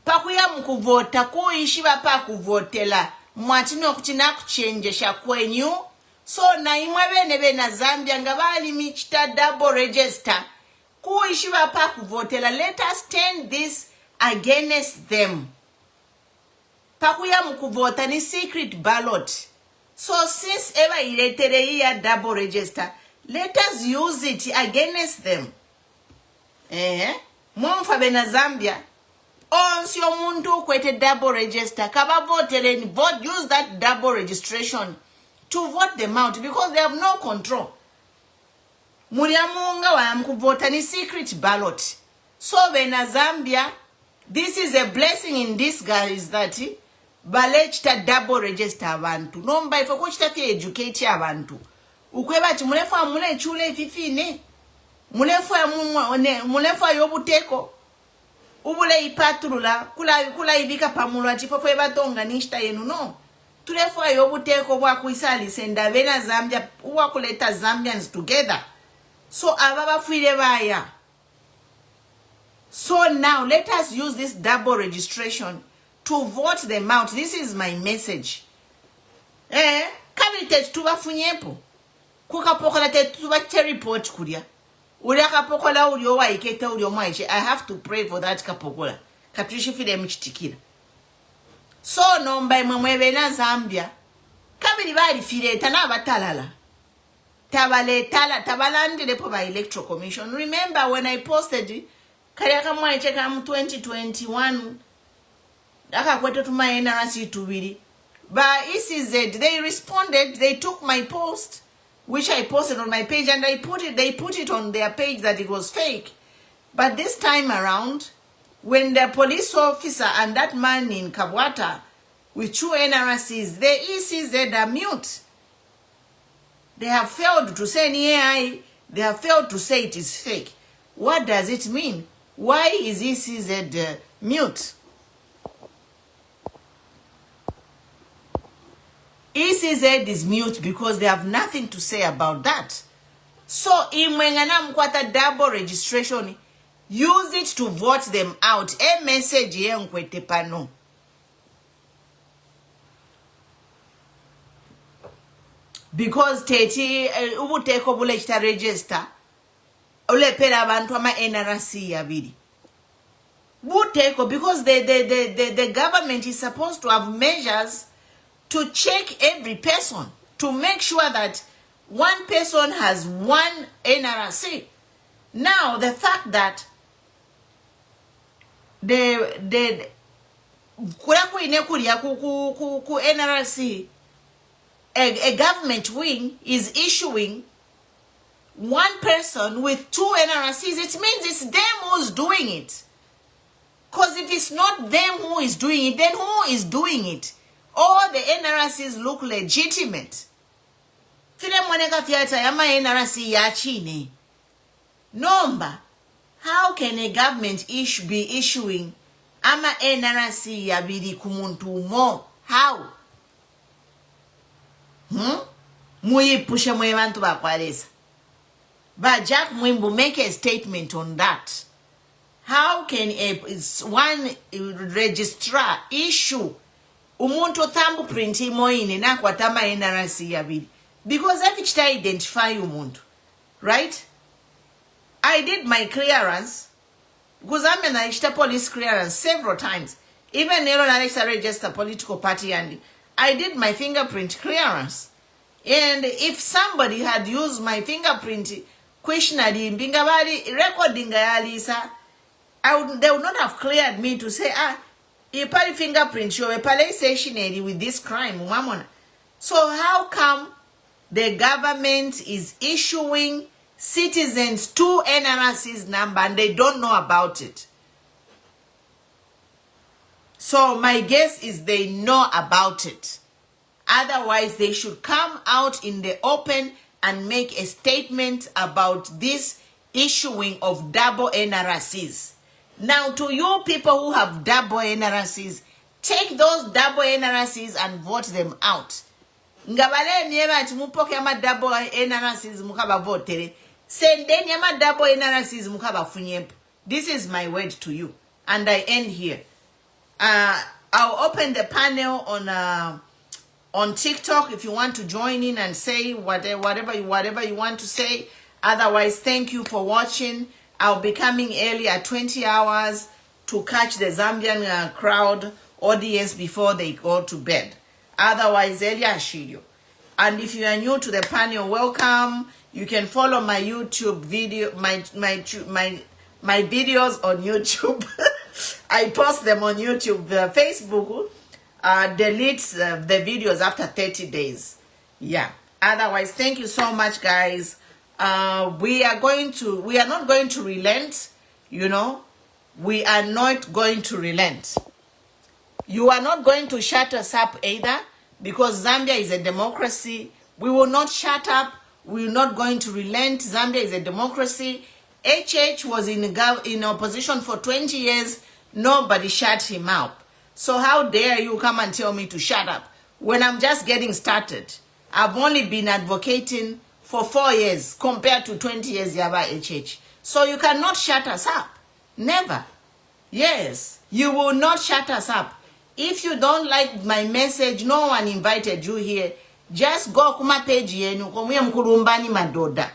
Pakuya mkuvota kuishi bapa kuvotela. Mwatino kutina kuchenjesha kwenyu. So na imwe bene Zambia ngabali michita double register. Kuishi bapa kuvotela. Let us stand this against them. Pakuya mkuvota ni secret ballot. So since ever elected a double register, let us use it against them. Mwamfa bena Zambia, onsio muntu kwete double register, kaba vote vote, use that double registration to vote them out because they have no control. Muriamunga wa mkuvota ni secret ballot. So bena Zambia, this is a blessing in disguise that balechita double register abantu. Nomba ifo kuchita fi educate abantu. Ukweba ti mulefu wa mule chule ififine. Mulefu wa yobuteko. Ubule ipatrula. Kula ibika pamulwa chifo eba tonga nishta yenu no. Tulefu wa yobuteko wakuisali senda vena Zambia. Wakuleta Zambians together. So ababa fuile baya. So now let us use this double registration to vote them out. This is my message. Kabite tuba funyepo. Kuka pokola te tuba report kuria. Uria kapokola ulio wa iketa ulio maiche. I have to pray for that kapokola. Katrishi fide mchitikira. So nomba mwemwe na Zambia. Kabili bali fide tana batalala. Tabalandi lepo by Electoral Commission. Remember when I posted kariaka maiche kam 2021 Daka kwetu tuma NRC tubiri. By ECZ, they responded, they took my post, which I posted on my page, and they put it on their page that it was fake. But this time around, when the police officer and that man in Kabwata with 2 NRCs, the ECZ are mute. They have failed to say any AI, they have failed to say it is fake. What does it mean? Why is ECZ mute? ECZ is mute because they have nothing to say about that. So, imwengana mkwata double registration, use it to vote them out. A message ye nkwete pano. Because teti ubuteko bulechita register, ulepela abantu ama NRC yabidi. Buteko because the government is supposed to have measures to check every person, to make sure that one person has one NRC. Now, the fact that the NRC, a government wing is issuing one person with 2 NRCs, it means it's them who's doing it. Because if it's not them who is doing it, then who is doing it? All the NRCs look legitimate. File mwaneka fiata yama NRC ya chini. Number, how can a government be issuing ama NRC ya bidi kumuntu mo? How? Muyipushe mwe bantu bakwalesa. But Jack Mwimbu make a statement on that. How can one registrar issue umuntu thumbprint imoine na kwatama NRC ya bidi? Because every time identify umuntu, right? I did my clearance because I'm an police clearance several times. Even Nero Alexa register political party and I did my fingerprint clearance. And if somebody had used my fingerprint questionnaire, recording Alisa, they would not have cleared me to say, you pali fingerprint, you're a pali stationary with this crime, mamona. So how come the government is issuing citizens 2 NRC's number and they don't know about it? So my guess is they know about it. Otherwise, they should come out in the open and make a statement about this issuing of double NRCs. Now, to you people who have double NRCs, take those double NRCs and vote them out. Ngabale niema tumupoke ama double NRCs mukaba votere. Sendeni ama double NRCs mukaba funyempo. This is my word to you. And I end here. I'll open the panel on TikTok if you want to join in and say whatever you want to say. Otherwise, thank you for watching. I'll be coming early at 20 hours to catch the Zambian crowd audience before they go to bed. Otherwise, early Ashiyo. And if you are new to the panel, welcome. You can follow my YouTube video, my videos on YouTube. I post them on YouTube. Facebook deletes the videos after 30 days. Yeah. Otherwise, thank you so much, guys. We are not going to relent. You know, we are not going to relent. You are not going to shut us up either, because Zambia is a democracy. We will not shut up. We're not going to relent. Zambia is a democracy. HH was in opposition for 20 years. Nobody shut him up. So how dare you come and tell me to shut up when I'm just getting started? I've only been advocating for 4 years compared to 20 years Yaba HH. So you cannot shut us up. Never. Yes, you will not shut us up. If you don't like my message, no one invited you here. Just go kuma page yenu komuye mkurumbani madoda.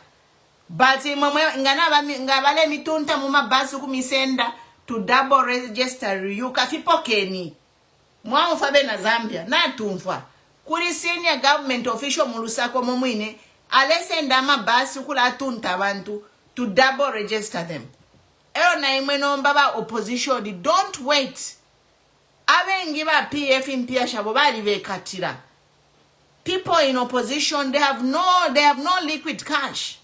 But ngabale mitunta muma basu kumisenda to double register you kafipokeni. Mwa mfabe na Zambia na tumfa. Kuri senior government official mulusako mumwine alesenda mabasi kula tunta abantu to double register them. Eo na imeno mbaba opposition, don't wait. Abengiba PF impia shabo bali bekatira. People in opposition, they have no liquid cash.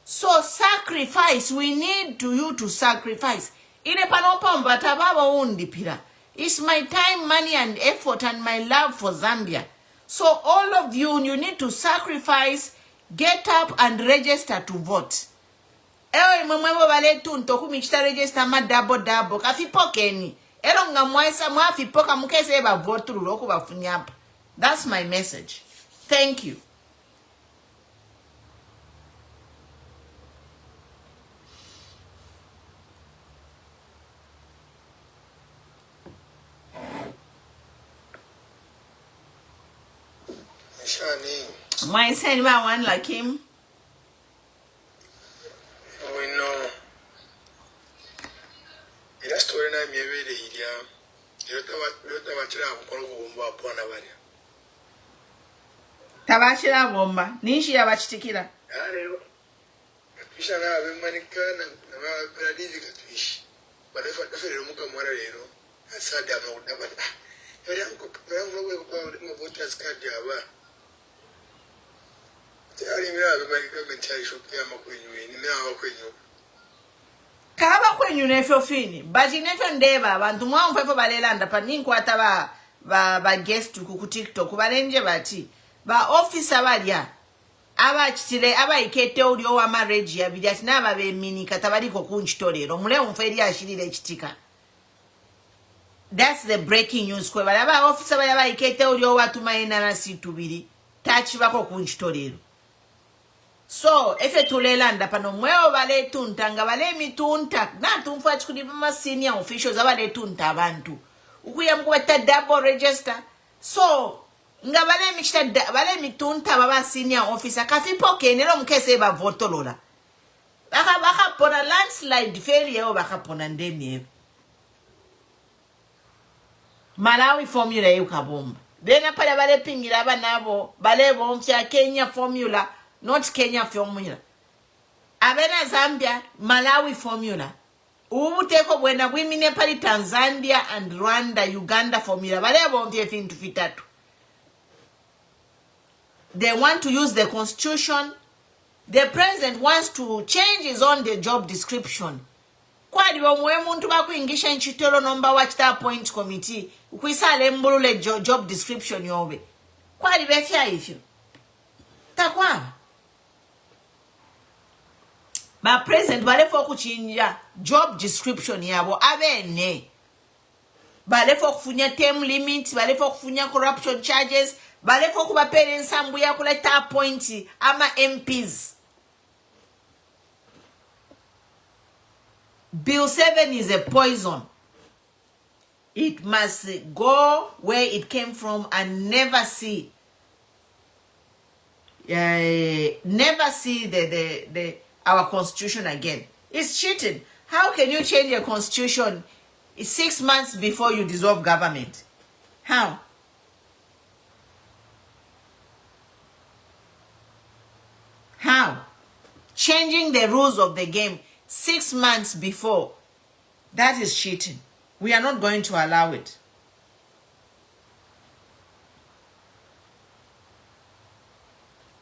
So sacrifice, we need you to sacrifice. Ile panompa tababa undipira. It's my time, money and effort and my love for Zambia. So all of you need to sacrifice, get up and register to vote. Ewe mwemwe wale tunto kumichita register ma double kafipokeni. Ero ngamwaisa mwafipoka mukese eba vote ruloku bafunyapa. That's my message. Thank you. My son, one like him. We know. Ila story na miewele ilia. Yota wachira mkono kubumba pona bari. Tabachira bomba. Nishi ya bachitikira. Leo. Tuisha na abemanika na paradizi katuishi. Badafa tafere muka mwara lero. Asadi amauda. Yori yangu kwa voters card yaba. Kaba kwenyu nefyo fini baji nefyo ndeba abantu mwamfefo balelanda pa ninkwata ba guest ku TikTok balenje bati ba officer balya abachitire abayikete olyo wa marriage ya bidya tinaba be mini katabaliko kunchitolero mule umferi ashirire ekitika. That's the breaking news kwe balaba officer balya bayikete olyo watuma NRC tubiri tachibako kunchitolero. So efe tulelanda pano mweo bale tunta nga bale mitunta na tumfa chikudi mama senior officials abale tunta abantu ukuya mkuweta double register. So nga bale mishita bale mitunta baba senior officer kafipo kenero mkese ba votolola baka pona landslide failure o baka pona ndemye Malawi formula yukabomba bena pala bale pingira abanabo bale bomfya Kenya formula, not Kenya formula. Abena Zambia, Malawi formula. Ubuteko bwena bwimine pali Tanzania and Rwanda, Uganda formula. Bale bomfya fintu fitatu. They want to use the constitution. The president wants to change his own the job description. Kwadi wamwe muntu bakuingisha nchitolo nomba wachita appoint committee. Ukwisale mbulule job description yobe. Kwadi befya ifyo. Takwa. Ba president balefo kuchinja job description yabo abene. Balefo kufunya term limit, balefo kufunya corruption charges, balefo kubapele nsambu ya kuleta appoint ama MPs. Bill 7 is a poison. It must go where it came from and never see our constitution again. It's cheating. How can you change a constitution 6 months before you dissolve government? How? How? Changing the rules of the game 6 months before. That is cheating. We are not going to allow it.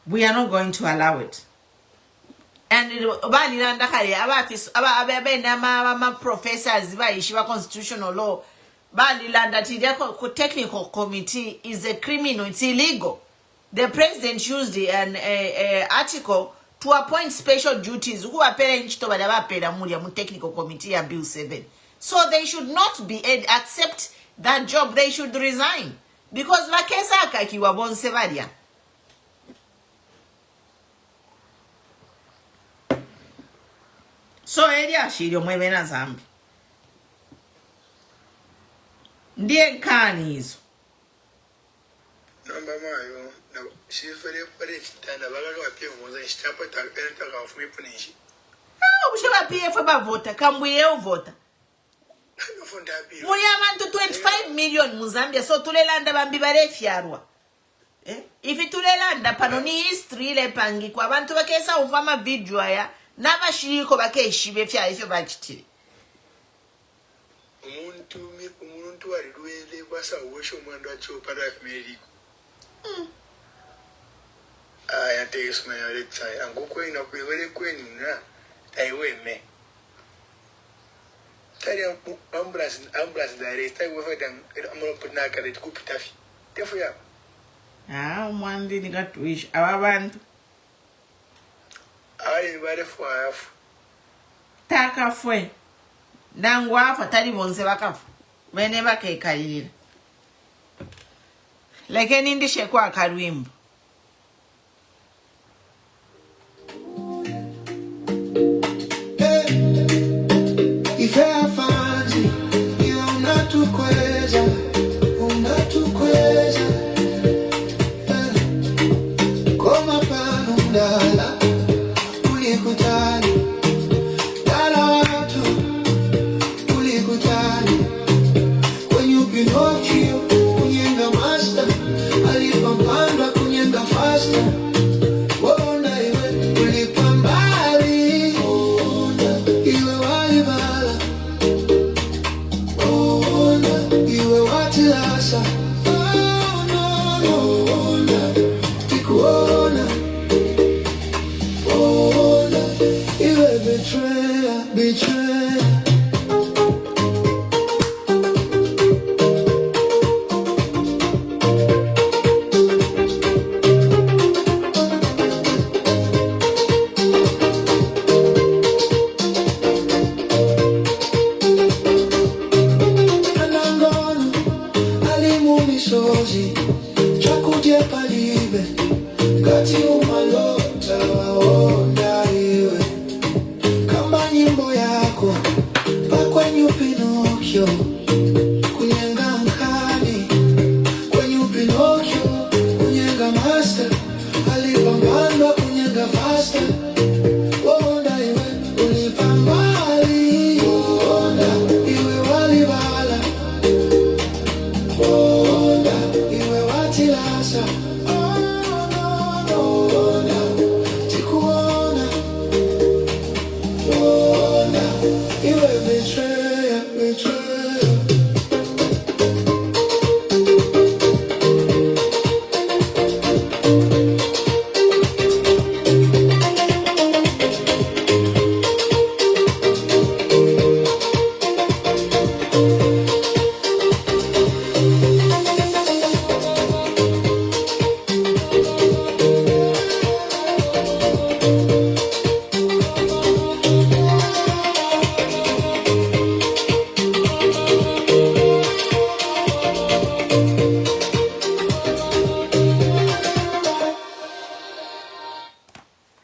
We are not going to allow it. And professors constitutional law, the technical committee is a criminal. It's illegal. The president used an article to appoint special duties who are technical committee of Bill 7. So they should not be accept that job. They should resign because vakesa kakiwa bonsevaria. So elia shiri omwebe na Zambia. Ndiye nkani hizo. Namba mayo na shifere pale kitanda bagaga wapie mmoja nshitapa taka kafumi punishi. Ushaba PF bavota Kambwili uvota. Muri abantu 25 million mu Zambia so tulelanda bambi barefyarwa. If tulelanda pano ni history le pangi kwa abantu bakesa uvama video ya n'abashiriko bakeshibe fya ifyo bachitire. Umuntu wari rwele basa uwesho mwando acho para America. Aya tegesma ya letsai angoko ina kwevele kwenyu na taiweme. Tari ambulance direct tai wafata amro putna kare kupitafi. Tefo ya. Mwandi nikatwish ababantu. Ayi barefu afu. Taka fwe. Nangwa afa tali bonse bakafu. Mene bakekayira. Lekeni ndishe kwa karwimbo. Ife afanzi, iyo unatukweza, unatukweza. Koma pano ndala, ulikutani. Dala watu, ulikutani. Kwenye Pinocchio, kunyenga master. Alipampanda kunyenga faster. Wona iwe, ulipambali. Iwe walibala. Iwe watilasa. Tikuona. Iwe betrayal. misozi chakudya palibe ngati umalota waona iwe kama nyimbo yako pakwenyu Pinokyo kunyenga mkali kwenyu Pinokyo kunyenga master alipambana kunyenga faster waona iwe ulipambali waona iwe walibala waona iwe watilasa waona tikuona waona iwe betrayal betrayal.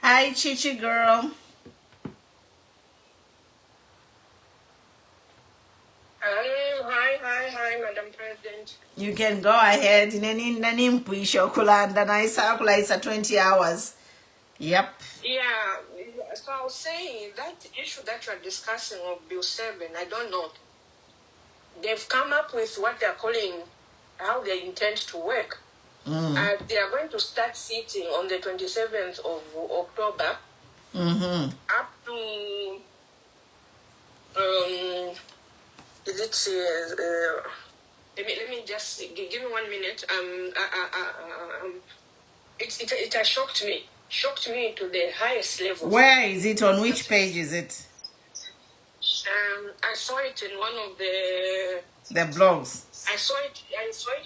Hi, Chichi girl. Hi, Madam President. You can go ahead. Nani mpuisho kulanda na isakula isa 20 hours. Yep. Yeah, so I was saying that issue that you're discussing of Bill 7, I don't know. They've come up with what they're calling how they intend to work. They are going to start sitting on the 27th of October up to let me just give me 1 minute. It has shocked me to the highest level. Where is it? On which page is it? I saw it in one of the blogs. I saw it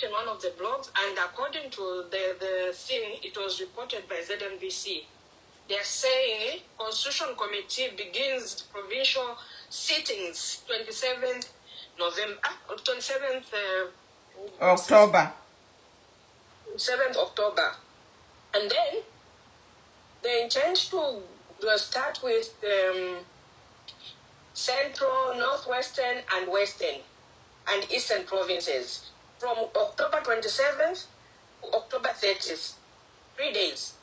in one of the blogs, and according to the thing, it was reported by ZNBC. They're saying Constitution Committee begins provincial sittings 27th October. 7th October. And then they intend to start with Central, Northwestern, and Western, and Eastern provinces from October 27th to October 30th. 3 days.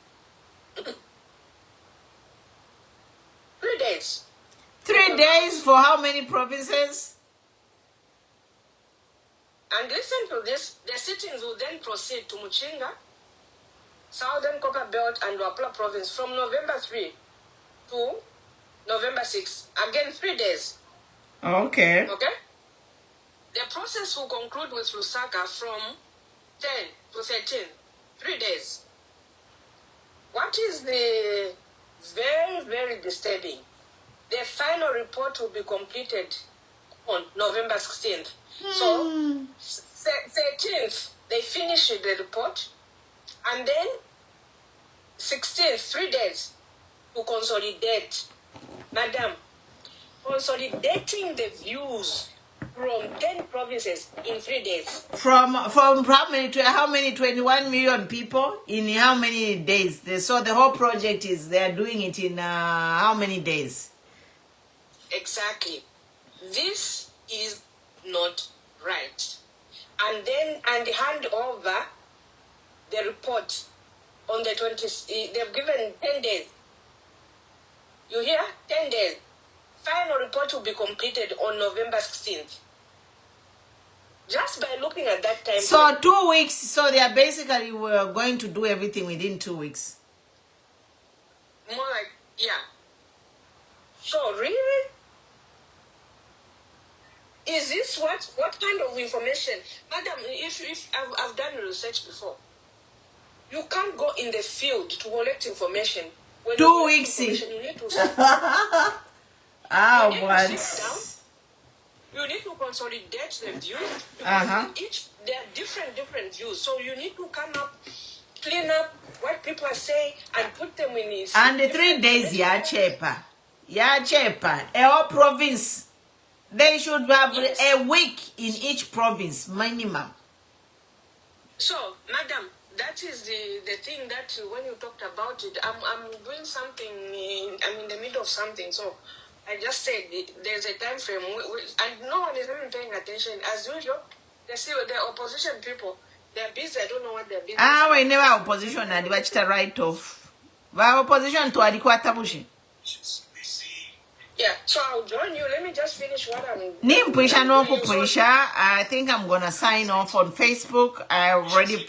3 days. 3 days for how many provinces? And listen to this, the sittings will then proceed to Muchinga, Southern Copper Belt, and Wapula province from November 3 to November 6. Again, 3 days. Okay. Okay? The process will conclude with Lusaka from 10 to 13. 3 days. What is the very, very disturbing? The final report will be completed on November 16th. So, 13th, they finish the report, and then 16th, 3 days to consolidate. Madam, consolidating the views from 10 provinces in 3 days. From how many to how many? 21 million people in how many days? So the whole project is they are doing it in how many days? Exactly. This is not right. And then hand over the report on the 20th. They've given 10 days. You hear? 10 days. Final report will be completed on November 16th. Just by looking at that time. So 2 weeks. So they are basically going to do everything within 2 weeks. More like, yeah. So really? Is this what kind of information? Madam, if I've done research before. You can't go in the field to collect information. When 2 weeks. You need to Ah, sit down. You need to consolidate the views. Because there are different views. So you need to come up, clean up what people are saying and put them in this. And the 3 days, cheaper. A whole province. They should have a week in each province, minimum. So, madam, that is the thing that when you talked about it, I'm doing something, I'm in the middle of something, so I just said there's a time frame, and no one is even paying attention. As usual, the opposition people, they're busy, I don't know what they're busy. We never opposition, and watch the right off. But opposition to Adikwatabushi. Yeah, so I'll join you. Let me just finish what I'm I think I'm gonna sign off on Facebook. I already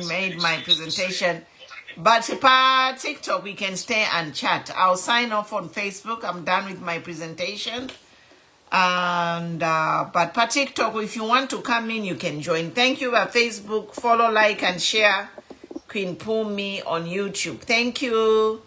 made my presentation. But for TikTok, we can stay and chat. I'll sign off on Facebook. I'm done with my presentation. And but for TikTok, if you want to come in, you can join. Thank you for Facebook. Follow, like, and share Queen Pumi on YouTube. Thank you.